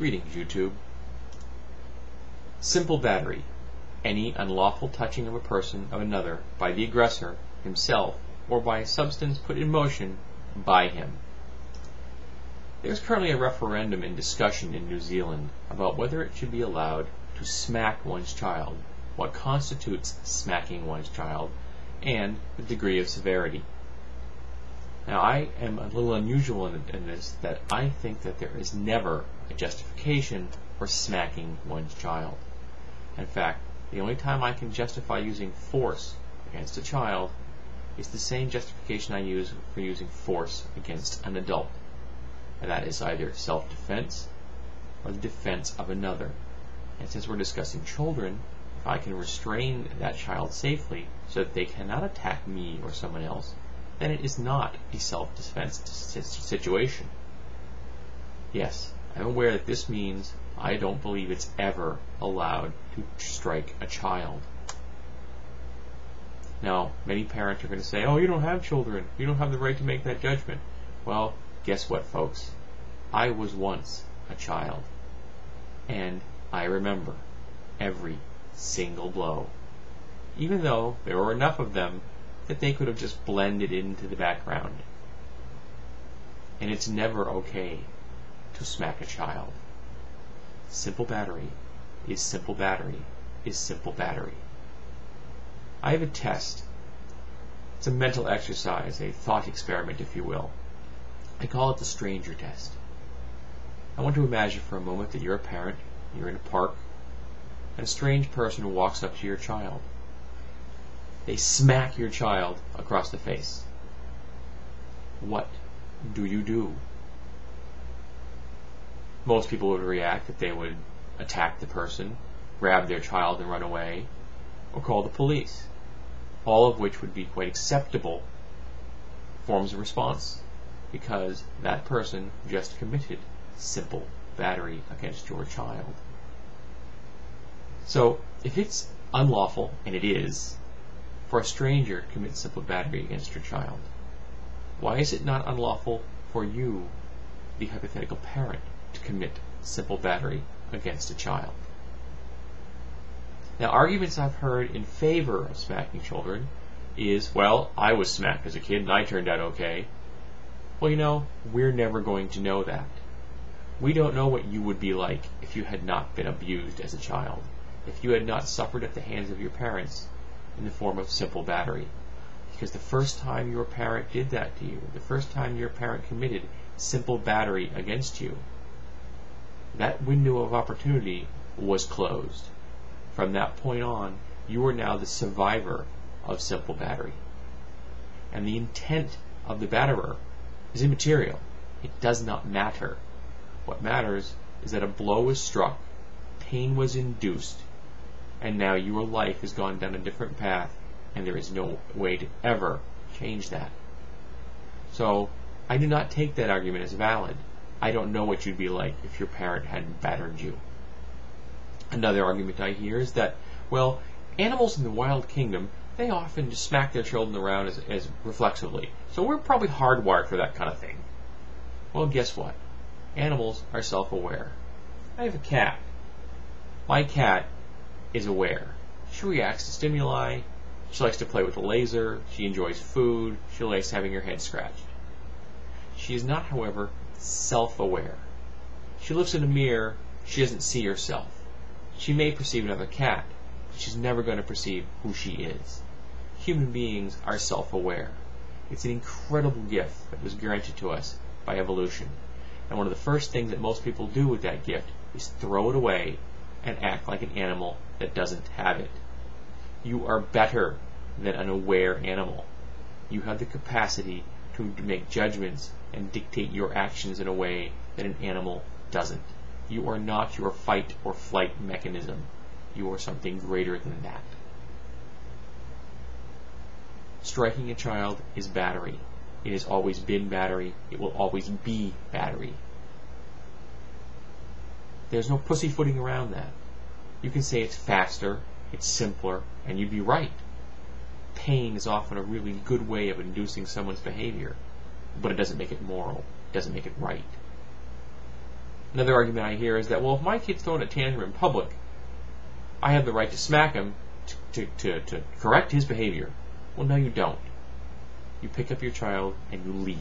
Greetings, YouTube. Simple battery. Any unlawful touching of a person of another by the aggressor, himself, or by a substance put in motion by him. There is currently a referendum in discussion in New Zealand about whether it should be allowed to smack one's child, what constitutes smacking one's child, and the degree of severity. Now, I am a little unusual in this, that I think that there is never a justification for smacking one's child. In fact, the only time I can justify using force against a child is the same justification I use for using force against an adult, and that is either self-defense or the defense of another. And since we're discussing children, if I can restrain that child safely so that they cannot attack me or someone else, then it is not a self-defense situation. Yes, I'm aware that this means I don't believe it's ever allowed to strike a child. Now, many parents are going to say, oh, you don't have children. You don't have the right to make that judgment. Well, guess what, folks? I was once a child, and I remember every single blow, even though there were enough of them that they could have just blended into the background. And it's never okay to smack a child. Simple battery is simple battery is simple battery. I have a test. It's a mental exercise, a thought experiment, if you will. I call it the stranger test. I want to imagine for a moment that you're a parent, you're in a park, and a strange person walks up to your child. They smack your child across the face. What do you do? Most people would react that they would attack the person, grab their child and run away, or call the police, all of which would be quite acceptable forms of response, because that person just committed simple battery against your child. So, if it's unlawful, and it is, for a stranger to commit simple battery against your child, why is it not unlawful for you, the hypothetical parent, to commit simple battery against a child? Now, arguments I've heard in favor of smacking children is, well, I was smacked as a kid and I turned out okay. Well, you know, we're never going to know that. We don't know what you would be like if you had not been abused as a child, if you had not suffered at the hands of your parents in the form of simple battery. Because the first time your parent did that to you, the first time your parent committed simple battery against you, that window of opportunity was closed. From that point on, you are now the survivor of simple battery. And the intent of the batterer is immaterial. It does not matter. What matters is that a blow was struck, pain was induced, and now your life has gone down a different path, and there is no way to ever change that. So, I do not take that argument as valid. I don't know what you'd be like if your parent hadn't battered you. Another argument I hear is that, well, animals in the wild kingdom, they often just smack their children around as reflexively. So we're probably hardwired for that kind of thing. Well, guess what? Animals are self-aware. I have a cat. My cat is aware. She reacts to stimuli. She likes to play with a laser. She enjoys food. She likes having her head scratched. She is not, however, self-aware. She looks in a mirror. She doesn't see herself. She may perceive another cat, but she's never going to perceive who she is. Human beings are self-aware. It's an incredible gift that was granted to us by evolution. And one of the first things that most people do with that gift is throw it away and act like an animal that doesn't have it. You are better than an aware animal. You have the capacity to make judgments and dictate your actions in a way that an animal doesn't. You are not your fight or flight mechanism. You are something greater than that. Striking a child is battery. It has always been battery. It will always be battery. There's no pussyfooting around that. You can say it's faster, it's simpler, and you'd be right. Pain is often a really good way of inducing someone's behavior, but it doesn't make it moral. It doesn't make it right. Another argument I hear is that, well, if my kid's throwing a tantrum in public, I have the right to smack him to correct his behavior. Well, no, you don't. You pick up your child and you leave.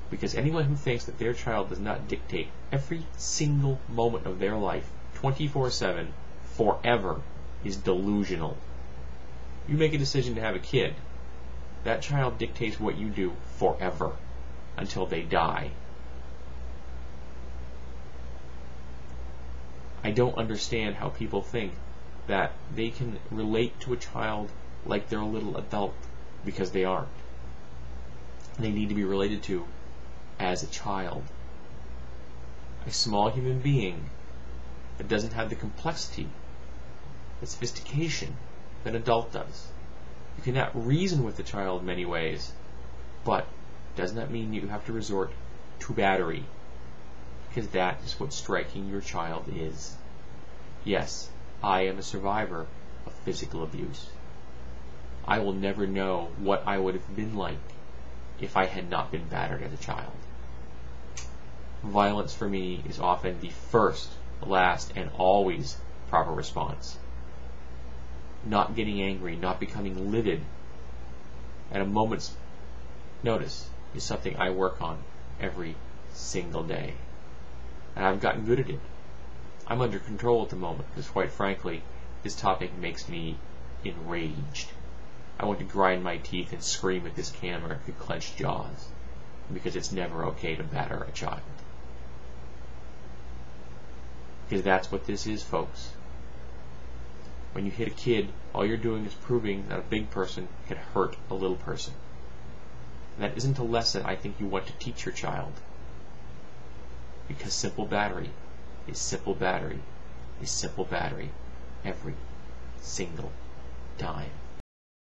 Because anyone who thinks that their child does not dictate every single moment of their life, 24/7, forever, is delusional. You make a decision to have a kid, that child dictates what you do forever, until they die. I don't understand how people think that they can relate to a child like they're a little adult, because they aren't. They need to be related to as a child. A small human being that doesn't have the complexity, the sophistication that an adult does. You cannot reason with the child in many ways, but does not mean you have to resort to battery, because that is what striking your child is. Yes, I am a survivor of physical abuse. I will never know what I would have been like if I had not been battered as a child. Violence for me is often the first, last, and always proper response. Not getting angry, not becoming livid at a moment's notice is something I work on every single day. And I've gotten good at it. I'm under control at the moment because, quite frankly, this topic makes me enraged. I want to grind my teeth and scream at this camera with clenched jaws, because it's never okay to batter a child. Because that's what this is, folks. When you hit a kid, all you're doing is proving that a big person can hurt a little person. And that isn't a lesson I think you want to teach your child. Because simple battery is simple battery is simple battery every single time.